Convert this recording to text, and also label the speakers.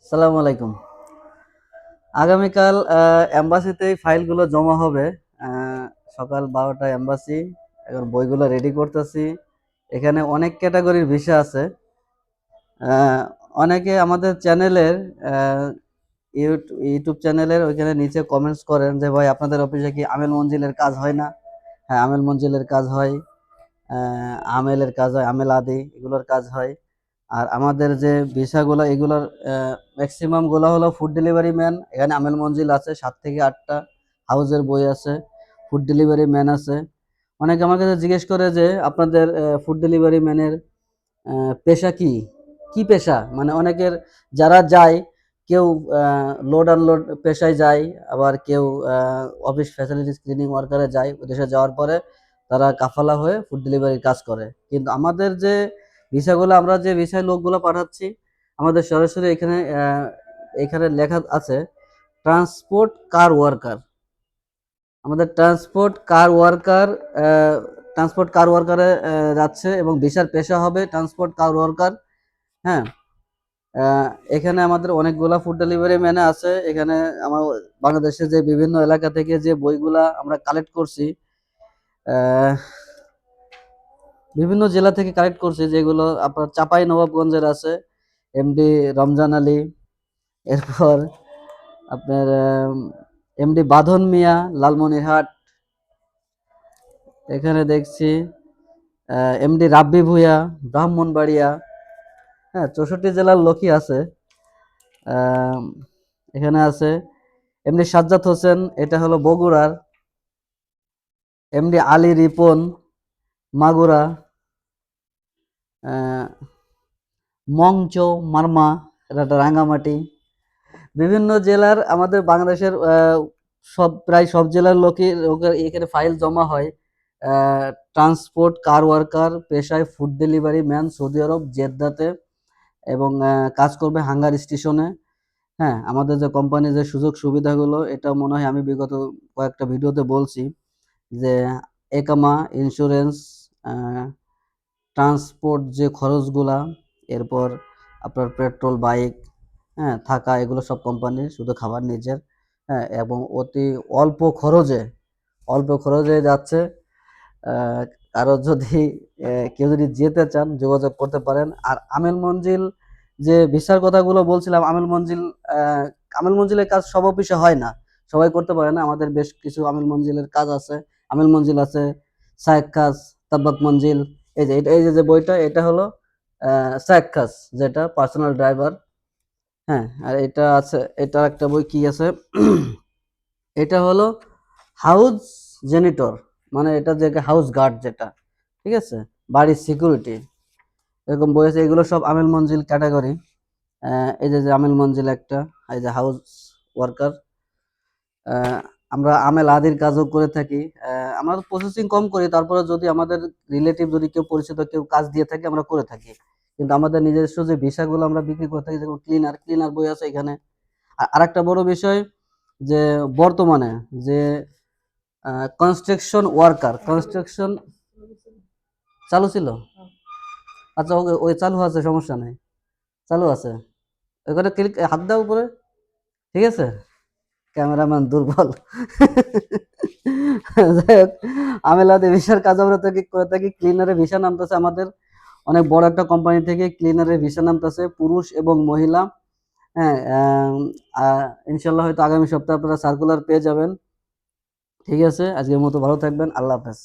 Speaker 1: সালামু আলাইকুম। আগামীকাল এম্বাসিতে ফাইলগুলো জমা হবে। সকাল 12টায় এম্বাসি। এখন বইগুলো রেডি করতেছি। এখানে অনেক ক্যাটাগরির ভিসা আছে। আহ, অনেকে আমাদের চ্যানেলের ইউটিউব চ্যানেলের ওইখানে নিচে কমেন্টস করেন যে ভাই আপনাদের অফিসে কি আমেল মঞ্জিলের কাজ হয় না? হ্যাঁ, আমেল মঞ্জিলের কাজ হয়। আমেলের কাজ হয়, আমেল আদি এগুলোর কাজ হয়। আর আমাদের যে ভিসাগুলো এগুলোর ম্যাক্সিমাম গুলো হলো ফুড ডেলিভারি ম্যান। এখানে আমেল মঞ্জিল আছে 7 থেকে 8টা, হাউজের বই আছে, ফুড ডেলিভারি ম্যান আছে। অনেকে আমার কাছে জিজ্ঞেস করে যে আপনাদের ফুড ডেলিভারি ম্যানের পেশা কি, কি পেশা? মানে অনেকের যারা যায়, কেউ লোড আনলোড পেশায় যায়, আবার কেউ অফিস ফ্যাসিলিটিস ক্লিনিং ওয়ার্কারে যায়। দেশে যাওয়ার পরে তারা কাফালা হয়ে ফুড ডেলিভারির কাজ করে। কিন্তু আমাদের যে ভিসাগুলো, আমরা যে ভিসায় লোকগুলো পাঠাচ্ছি, আমাদের সরাসরি এখানে লেখা আছে ট্রান্সপোর্ট কার ওয়ার্কার। আমাদের ট্রান্সপোর্ট কার ওয়ার্কারে যাচ্ছে এবং ভিসার পেশা হবে ট্রান্সপোর্ট কার ওয়ার্কার। হ্যাঁ, আহ, এখানে আমাদের অনেকগুলা ফুড ডেলিভারি ম্যানে আছে। এখানে আমার বাংলাদেশের যে বিভিন্ন এলাকা থেকে যে বইগুলা আমরা কালেক্ট করছি, আহ, বিভিন্ন জেলা থেকে কালেক্ট করছি, যেগুলো আপনার চাপাই নবাবগঞ্জের আছে এমডি রমজান আলী, এরপর আপনার এমডি বাঁধন মিয়া লালমনিরহাট। এখানে দেখছি এমডি রাব্বি ভুঁইয়া ব্রাহ্মণবাড়িয়া। হ্যাঁ, 64 জেলার লোকই আছে। আহ, এখানে আছে এমডি সাজ্জাদ হোসেন, এটা হলো বগুড়ার। এমডি আলী রিপন, মাগুরা। আহ, মংচো মারমা, এটা রাঙ্গামাটি। বিভিন্ন জেলার আমাদের বাংলাদেশের প্রায় সব জেলার লোকের এখানে ফাইল জমা হয়। ট্রান্সপোর্ট কার ওয়ার্কার পেশায় ফুড ডেলিভারি ম্যান, সৌদি আরব জেদ্দাতে, এবং কাজ করবে হাঙ্গার স্টেশনে। হ্যাঁ, আমাদের যে কোম্পানির যে সুযোগ সুবিধাগুলো, এটা মনে হয় আমি বিগত কয়েকটা ভিডিওতে বলছি যে একামা, ইন্স্যুরেন্স, ট্রান্সপোর্ট যে খরচগুলা, এরপর আপনার পেট্রোল, বাইক, হ্যাঁ, থাকা, এগুলো সব কোম্পানির, শুধু খাবার নিজের। হ্যাঁ, এবং অতি অল্প খরচে যাচ্ছে। আহ, কারো যদি কেউ যদি যেতে চান যোগাযোগ করতে পারেন। আর আমেল মঞ্জিল যে ভিসার কথাগুলো বলছিলাম, আমেল মঞ্জিলের কাজ সব অফিসে হয় না, সবাই করতে পারে না। আমাদের বেশ কিছু আমেল মঞ্জিলের কাজ আছে। আমেল মঞ্জিল আছে, সায়েক কাজ, তাব্বাক মঞ্জিল। এই যে বইটা, এটা হলো সায়েক কাজ, যেটা পার্সোনাল ড্রাইভার। হ্যাঁ, আর এটা আছে, এটা একটা বই কি আছে এটা হলো হাউস জেনিটর, মানে এটা যে হাউস গার্ড যেটা, ঠিক আছে, বাড়ির সিকিউরিটি, এরকম বই আছে। এগুলো সব আমেল মঞ্জিল ক্যাটাগরি। এই যে আমেল মঞ্জিল একটা, এই যে হাউস ওয়ার্কার। আমরা আমেল আদির কাজও করে থাকি। আমরা প্রসেসিং কম করি, তারপরে যদি আমাদের রিলেটিভ, যদি কেউ পরিচিত কেউ কাজ দিয়ে থাকে, আমরা করে থাকি। কিন্তু আমাদের নিজস্ব যে ভিসাগুলো আমরা বিক্রি করে থাকি, যেমন ক্লিনার বই আছে এখানে। আর আরেকটা বড় বিষয় যে বর্তমানে যে কনস্ট্রাকশন চালু ছিল। আচ্ছা, ওকে, ওই চালু আছে, সমস্যা নেই, চালু আছে। ওখানে ক্লিক, হাত দাও উপরে, ঠিক আছে। ক্যামেরাম্যান দুর্বল। যাই হোক, আমেলাতে ভিসার কাজ আমরা করে থাকি। ক্লিনারে ভিসা নামতেছে আমাদের অনেক বড় একটা কোম্পানি থেকে, ক্লিনারের ভিসা নামতেছে পুরুষ এবং মহিলা। হ্যাঁ, ইনশাল্লাহ হয়তো আগামী সপ্তাহে আপনারা সার্কুলার পেয়ে যাবেন। ঠিক আছে, আজকের মতো ভালো থাকবেন, আল্লাহ হাফেজ।